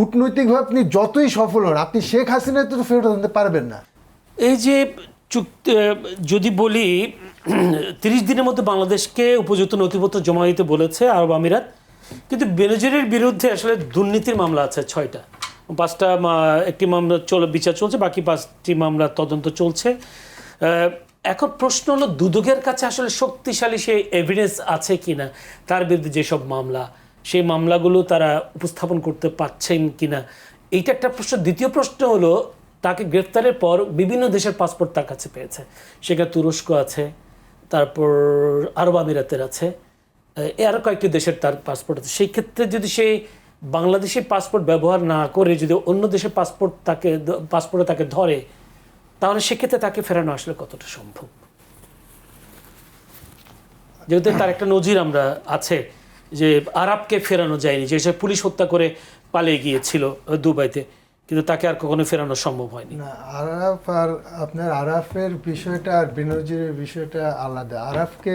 কূটনৈতিকভাবে আপনি যতই সফল হন, আপনি শেখ হাসিনা তো ফেরত আনতে পারবেন না। এই যে চুক্তি, যদি বলি 30 দিনের মধ্যে বাংলাদেশকে উপযুক্ত নথিপত্র জমা দিতে বলেছে আরব আমিরাত, কিন্তু বেনজিরের বিরুদ্ধে আসলে দুর্নীতির মামলা আছে 6টা, 5টা একটি মামলা বিচার চলছে, বাকি 5টি মামলা তদন্ত চলছে। এখন প্রশ্ন হলো দুদকের কাছে আসলে শক্তিশালী সেই এভিডেন্স আছে কিনা, তার বিরুদ্ধে যেসব মামলা, সেই মামলাগুলো তারা উপস্থাপন করতে পারছেন কিনা, এইটা একটা প্রশ্ন। দ্বিতীয় প্রশ্ন হলো তাকে গ্রেফতারের পর বিভিন্ন দেশের পাসপোর্ট তার কাছে পেয়েছে, সেখানে তুরস্ক আছে, তারপর আরব আমিরাতের আছে, আরও কয়েকটি দেশের তার পাসপোর্ট আছে। সেই ক্ষেত্রে যদি সেই বাংলাদেশের পাসপোর্ট ব্যবহার না করে যদি অন্য দেশের পাসপোর্টে তাকে ধরে, তাহলে সেক্ষেত্রে তাকে ফেরানো আসলে কতটা সম্ভব? যেহেতু তার একটা নজির আমরা আছে যে আরাফকে ফেরানো যায়নি, যে সে পুলিশ হত্যা করে পালিয়ে গিয়েছিল দুবাইতে, কিন্তু তাকে আর কখনো ফেরানো সম্ভব হয়নি। না, আরাফ আর আপনার আরাফের বিষয়টা আর বেনজিরের বিষয়টা আলাদা। আরাফকে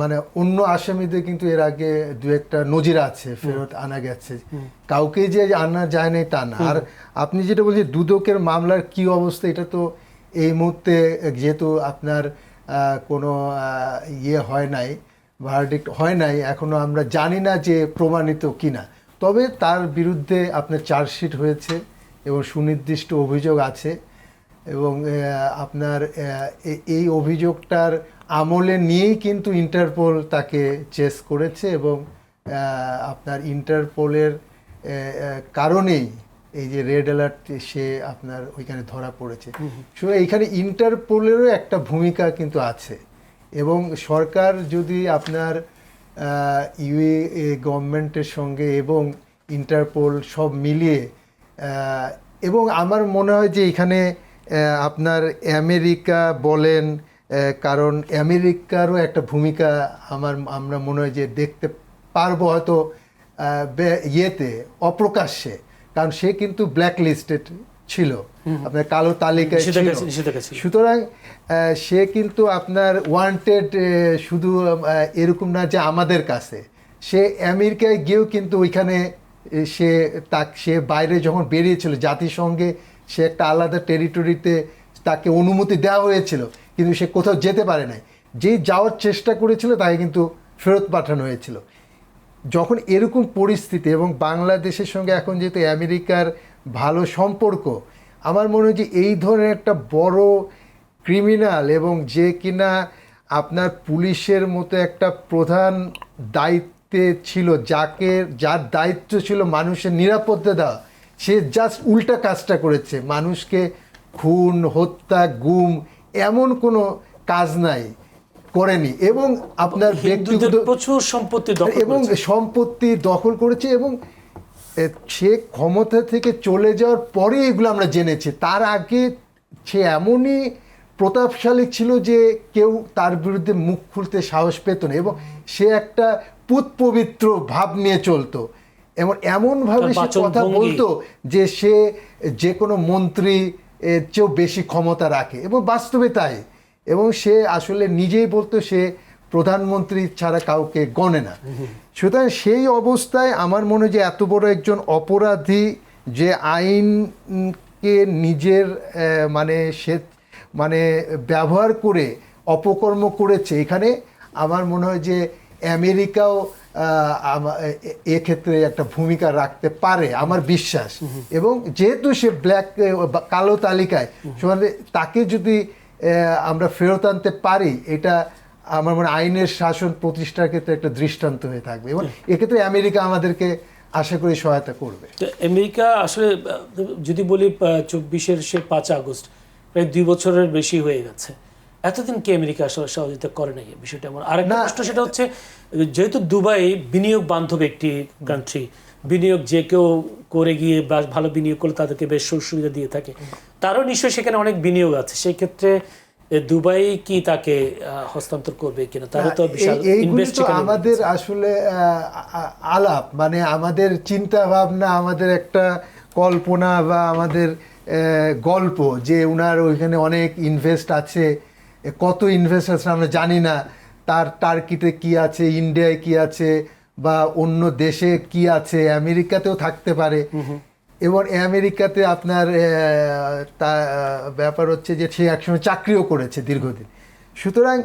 মানে অন্য আসামিদের কিন্তু এর আগে দু একটা নজির আছে, ফেরত আনা গেছে, কাউকে যে আনা যায় না তা না। আর আপনি যেটা বলছেন দুদকের মামলার কি অবস্থা, এটা তো এই মুহূর্তে যেহেতু আপনার কোনো হয় নাই, ভার্ডিক্ট হয় নাই, এখনো আমরা জানি না যে প্রমাণিত কিনা। তবে তার বিরুদ্ধে আপনার চার্জশিট হয়েছে এবং সুনির্দিষ্ট অভিযোগ আছে, এবং আপনার এই অভিযোগটার আমলে নিয়েই কিন্তু ইন্টারপোল তাকে চেস করেছে, এবং আপনার ইন্টারপোলের কারণেই এই যে রেড অ্যালার্ট সে আপনার ওইখানে ধরা পড়েছে। এইখানে ইন্টারপোলেরও একটা ভূমিকা কিন্তু আছে, এবং সরকার যদি আপনার ইউএ গভর্নমেন্টের সঙ্গে এবং ইন্টারপোল সব মিলিয়ে, এবং আমার মনে হয় যে এখানে আপনার আমেরিকা বলেন, কারণ আমেরিকারও একটা ভূমিকা আমরা মনে হয় যে দেখতে পারবো হয়তো ইয়েতে অপ্রকাশ্যে, কারণ সে কিন্তু ব্ল্যাক লিস্টেড ছিল, আপনার কালো তালিকায় ছিল। সুতরাং সে কিন্তু আপনার ওয়ান্টেড শুধু এরকম না যে আমাদের কাছে, সে আমেরিকায় গিয়েও কিন্তু ওইখানে সে বাইরে যখন বেরিয়েছিল জাতিসংঘে, সে একটা আলাদা টেরিটরিতে তাকে অনুমতি দেওয়া হয়েছিল, কিন্তু সে কোথাও যেতে পারে নাই। যেই যাওয়ার চেষ্টা করেছিল তাকে কিন্তু ফেরত পাঠানো হয়েছিল। যখন এরকম পরিস্থিতি, এবং বাংলাদেশের সঙ্গে এখন যেহেতু আমেরিকার ভালো সম্পর্ক, আমার মনে হয় যে এই ধরনের একটা বড় ক্রিমিনাল, এবং যে কিনা আপনার পুলিশের মতো একটা প্রধান দায়িত্বে ছিল, যার দায়িত্ব ছিল মানুষের নিরাপত্তা দেওয়া, সে জাস্ট উল্টা কাজটা করেছে। মানুষকে খুন, হত্যা, গুম এমন কোনো কাজ নাই করেনি, এবং আপনার ব্যক্তিগত প্রচুর সম্পত্তি দখল করেছে, এবং সে ক্ষমতা থেকে চলে যাওয়ার পরে এগুলো আমরা জেনেছি। তার আগে সে এমনই প্রতাপশালী ছিল যে কেউ তার বিরুদ্ধে মুখ খুলতে সাহস পেত না, এবং সে একটা পুতপবিত্র ভাব নিয়ে চলতো, এবং এমনভাবে সে কথা বলতো যে সে যে কোনো মন্ত্রী এর চেয়েও বেশি ক্ষমতা রাখে, এবং বাস্তবে তাই। এবং সে আসলে নিজেই বলতো সে প্রধানমন্ত্রী ছাড়া কাউকে গণে না। সুতরাং সেই অবস্থায় আমার মনে হয় যে এত বড় একজন অপরাধী, যে আইনকে নিজের মানে ব্যবহার করে অপকর্ম করেছে, এখানে আমার মনে হয় যে আমেরিকাও এক্ষেত্রে একটা ভূমিকা রাখতে পারে আমার বিশ্বাস। এবং যেহেতু সে কালো তালিকায়, তাকে যদি আমরা ফেরত আনতে পারি, এটা আমার মনে আইনের শাসন প্রতিষ্ঠার ক্ষেত্রে একটা দৃষ্টান্ত হয়ে থাকবে, এবং এক্ষেত্রে আমেরিকা আমাদেরকে আশা করি সহায়তা করবে। তো আমেরিকা আসলে যদি বলি 24-এর সে 5 আগস্ট, প্রায় 2 বছরের বেশি হয়ে গেছে, এতদিন কি আমেরিকা আসলে সহযোগিতা করে নাই বিষয়টা? আমার আরেকটা প্রশ্ন, সেটা হচ্ছে যেহেতু দুবাই বিনিয়োগ বান্ধব একটি কান্ট্রি, বিনিয়োগ যে কেউ করে গিয়ে ভালো বিনিয়োগ করলে তাদেরকে বেশ সুবিধা দিয়ে থাকে, তারও নিশ্চয়ই সেখানে অনেক বিনিয়োগ আছে, সেই ক্ষেত্রে দুবাই কি তাকে হস্তান্তর করবে কিনা, তারও তো বিশাল ইনভেস্ট। আমাদের আসলে আলাপ, মানে আমাদের চিন্তা ভাবনা, আমাদের একটা কল্পনা বা আমাদের গল্প যে উনার ওইখানে অনেক ইনভেস্ট আছে, কত ইনভেস্ট আছে আমরা জানি না, তার টার্কিতে কি আছে, ইন্ডিয়ায় কি আছে, বা অন্য দেশে কি আছে, আমেরিকাতেও থাকতে পারে। এবং আমেরিকাতে আপনার ব্যাপার হচ্ছে যে সে একসময় চাকরিও করেছে দীর্ঘদিন। সুতরাং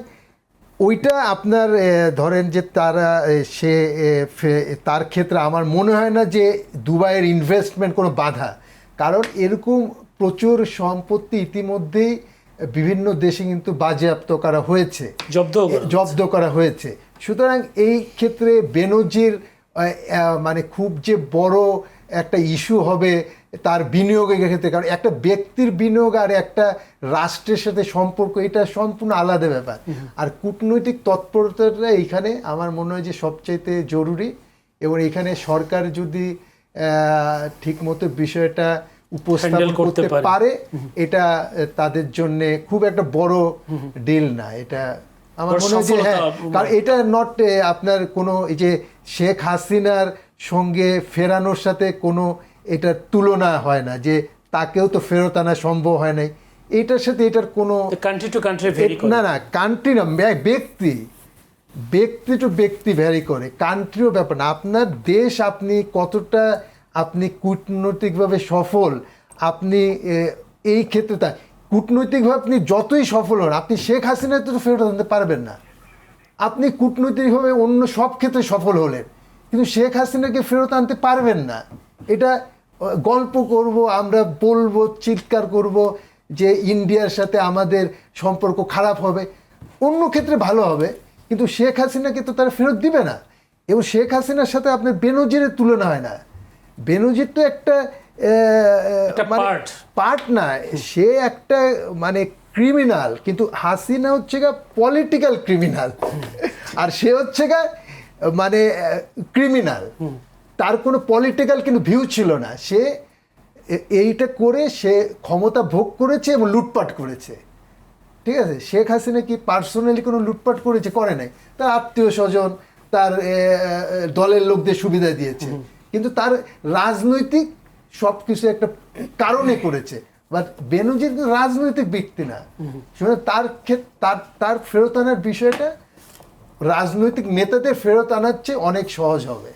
ওইটা আপনার ধরেন যে তার ক্ষেত্রে আমার মনে হয় না যে দুবাইয়ের ইনভেস্টমেন্ট কোনো বাধা, কারণ এরকম প্রচুর সম্পত্তি ইতিমধ্যেই বিভিন্ন দেশে কিন্তু বাজেয়াপ্ত করা হয়েছে, জব্দ করা হয়েছে। সুতরাং এই ক্ষেত্রে বেনজির মানে খুব যে বড় একটা ইস্যু হবে তার বিনিয়োগের ক্ষেত্রে, কারণ একটা ব্যক্তির বিনিয়োগ আর একটা রাষ্ট্রের সাথে সম্পর্ক এটা সম্পূর্ণ আলাদা ব্যাপার। আর কূটনৈতিক তৎপরতাটা এইখানে আমার মনে হয় যে সবচাইতে জরুরি, এবং এখানে সরকার যদি ঠিকমতো বিষয়টা উপস্থাপন করতে পারে এটা তাদের জন্য খুব একটা বড় ডিল না। এটা আমার মনে হয় যে হ্যাঁ, কারণ এটা নট আপনার কোনো এই যে শেখ হাসিনার সঙ্গে ফেরানোর সাথে কোনো এটার তুলনা হয় না, যে তাকেও তো ফেরত আনা সম্ভব হয় নাই। এটার সাথে এটার কোনো কান্ট্রি টু কান্ট্রি ভ্যারি করে, না কান্ট্রি না, ব্যক্তি টু ব্যক্তি ভ্যারি করে, কান্ট্রিও ব্যাপার না। আপনার দেশ আপনি কতটা আপনি কূটনৈতিকভাবে সফল, আপনি এই ক্ষেত্রে তা কূটনৈতিকভাবে আপনি যতই সফল হন, আপনি শেখ হাসিনা তো ফেরত আনতে পারবেন না। আপনি কূটনৈতিকভাবে অন্য সব ক্ষেত্রে সফল হলেন, কিন্তু শেখ হাসিনাকে ফেরত আনতে পারবেন না। এটা গল্প করব, আমরা বলবো, চিৎকার করব যে ইন্ডিয়ার সাথে আমাদের সম্পর্ক খারাপ হবে, অন্য ক্ষেত্রে ভালো হবে, কিন্তু শেখ হাসিনাকে তো তারা ফেরত দিবে না। এবং শেখ হাসিনার সাথে আপনার বেনজিরের তুলনা হয় না। বেনজির তো একটা পার্ট না, সে একটা মানে ক্রিমিনাল, কিন্তু হাসিনা হচ্ছে গা পলিটিক্যাল ক্রিমিনাল, আর সে হচ্ছে গা মানে ক্রিমিনাল। তার কোনো পলিটিক্যাল কিন্তু ভিউ ছিল না, সে এইটা করে সে ক্ষমতা ভোগ করেছে এবং লুটপাট করেছে। ঠিক আছে, শেখ হাসিনা কি পার্সোনালি কোনো লুটপাট করেছে? করে নাই। তার আত্মীয় স্বজন, তার দলের লোকদের সুবিধা দিয়েছে, কিন্তু তার রাজনৈতিক সব কিছু একটা কারণে করেছে। বাট বেনজির রাজনৈতিক ব্যক্তি না, তার ফেরত আনার বিষয়টা রাজনৈতিক নেতাদের ফেরত আনার চেয়ে অনেক সহজ হবে।